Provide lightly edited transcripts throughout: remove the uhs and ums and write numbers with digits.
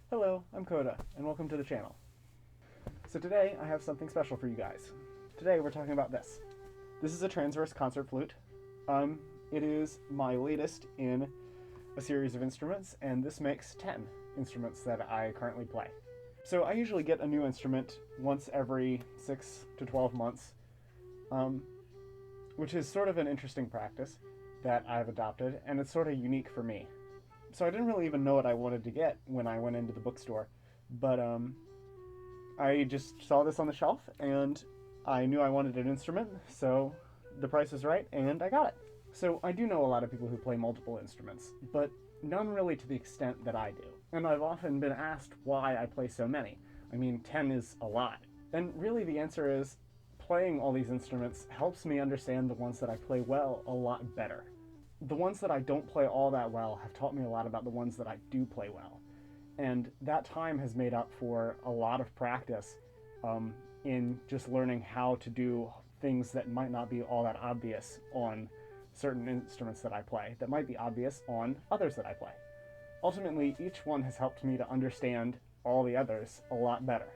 Hello, I'm Coda, and welcome to the channel. So today I have something special for you guys. Today we're talking about this. This is a transverse concert flute. It is my latest in a series of instruments, and this makes 10 instruments that I currently play. So I usually get a new instrument once every 6 to 12 months, which is sort of an interesting practice that I've adopted, and it's sort of unique for me. So I didn't really even know what I wanted to get when I went into the bookstore, but I just saw this on the shelf and I knew I wanted an instrument, so the price was right and I got it. So I do know a lot of people who play multiple instruments, but none really to the extent that I do. And I've often been asked why I play so many. I mean, 10 is a lot. And really the answer is playing all these instruments helps me understand the ones that I play well a lot better. The ones that I don't play all that well have taught me a lot about the ones that I do play well. And that time has made up for a lot of practice in just learning how to do things that might not be all that obvious on certain instruments that I play, that might be obvious on others that I play. Ultimately, each one has helped me to understand all the others a lot better.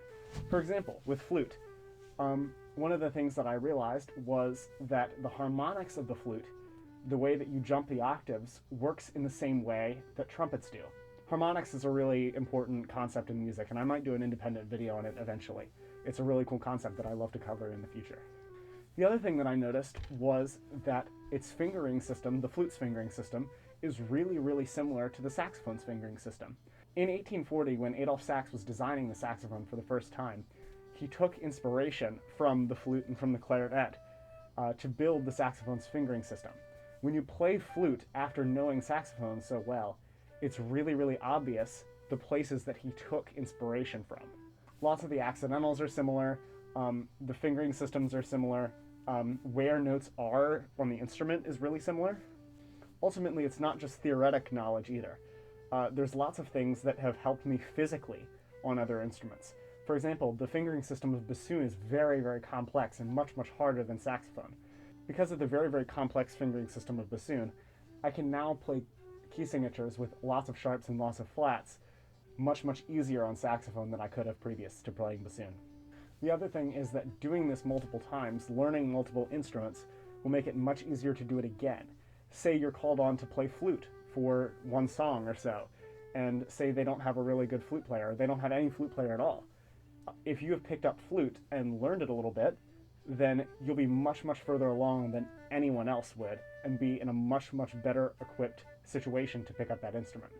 For example, with flute, one of the things that I realized was that the harmonics of the flute, the way that you jump the octaves, works in the same way that trumpets do. Harmonics is a really important concept in music, and I might do an independent video on it eventually. It's a really cool concept that I love to cover in the future. The other thing that I noticed was that its fingering system, the flute's fingering system, is really similar to the saxophone's fingering system. In 1840, when Adolphe Sax was designing the saxophone for the first time, he took inspiration from the flute and from the clarinet to build the saxophone's fingering system. When you play flute after knowing saxophone so well, it's really obvious the places that he took inspiration from. Lots of the accidentals are similar, the fingering systems are similar, where notes are on the instrument is really similar. Ultimately, it's not just theoretic knowledge either. There's lots of things that have helped me physically on other instruments. For example, the fingering system of bassoon is very complex and much harder than saxophone. Because of the very complex fingering system of bassoon, I can now play key signatures with lots of sharps and lots of flats much easier on saxophone than I could have previous to playing bassoon. The other thing is that doing this multiple times, learning multiple instruments, will make it much easier to do it again. Say you're called on to play flute for one song or so, and say they don't have a really good flute player, or they don't have any flute player at all. If you have picked up flute and learned it a little bit, then you'll be much further along than anyone else would and be in a much better equipped situation to pick up that instrument.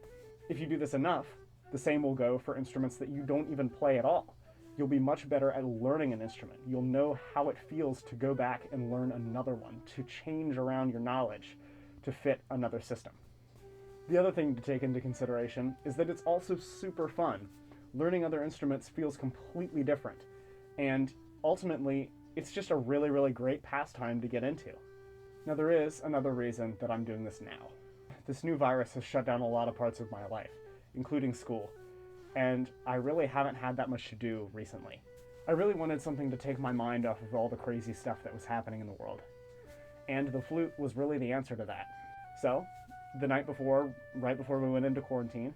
If you do this enough, the same will go for instruments that you don't even play at all. You'll be much better at learning an instrument. You'll know how it feels to go back and learn another one, to change around your knowledge to fit another system. The other thing to take into consideration is that it's also super fun. Learning other instruments feels completely different, and ultimately, it's just a really great pastime to get into. Now there is another reason that I'm doing this now. This new virus has shut down a lot of parts of my life, including school, and I really haven't had that much to do recently. I really wanted something to take my mind off of all the crazy stuff that was happening in the world, and the flute was really the answer to that. So, the night before, right before we went into quarantine,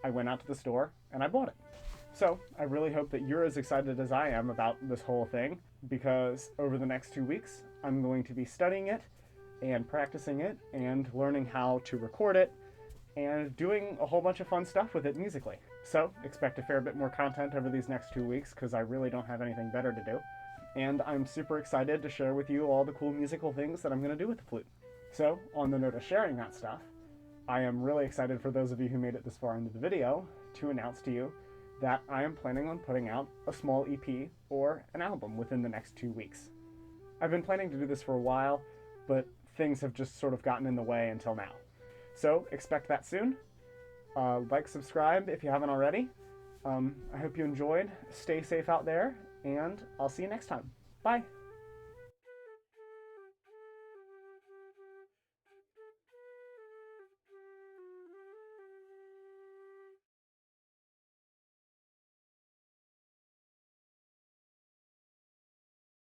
I went out to the store and I bought it. So, I really hope that you're as excited as I am about this whole thing, because over the next 2 weeks, I'm going to be studying it and practicing it and learning how to record it and doing a whole bunch of fun stuff with it musically. So, expect a fair bit more content over these next 2 weeks, because I really don't have anything better to do. And I'm super excited to share with you all the cool musical things that I'm going to do with the flute. So, on the note of sharing that stuff, I am really excited for those of you who made it this far into the video to announce to you that I am planning on putting out a small EP or an album within the next 2 weeks. I've been planning to do this for a while, but things have just sort of gotten in the way until now. So expect that soon. Like, subscribe if you haven't already. I hope you enjoyed. Stay safe out there, and I'll see you next time. Bye!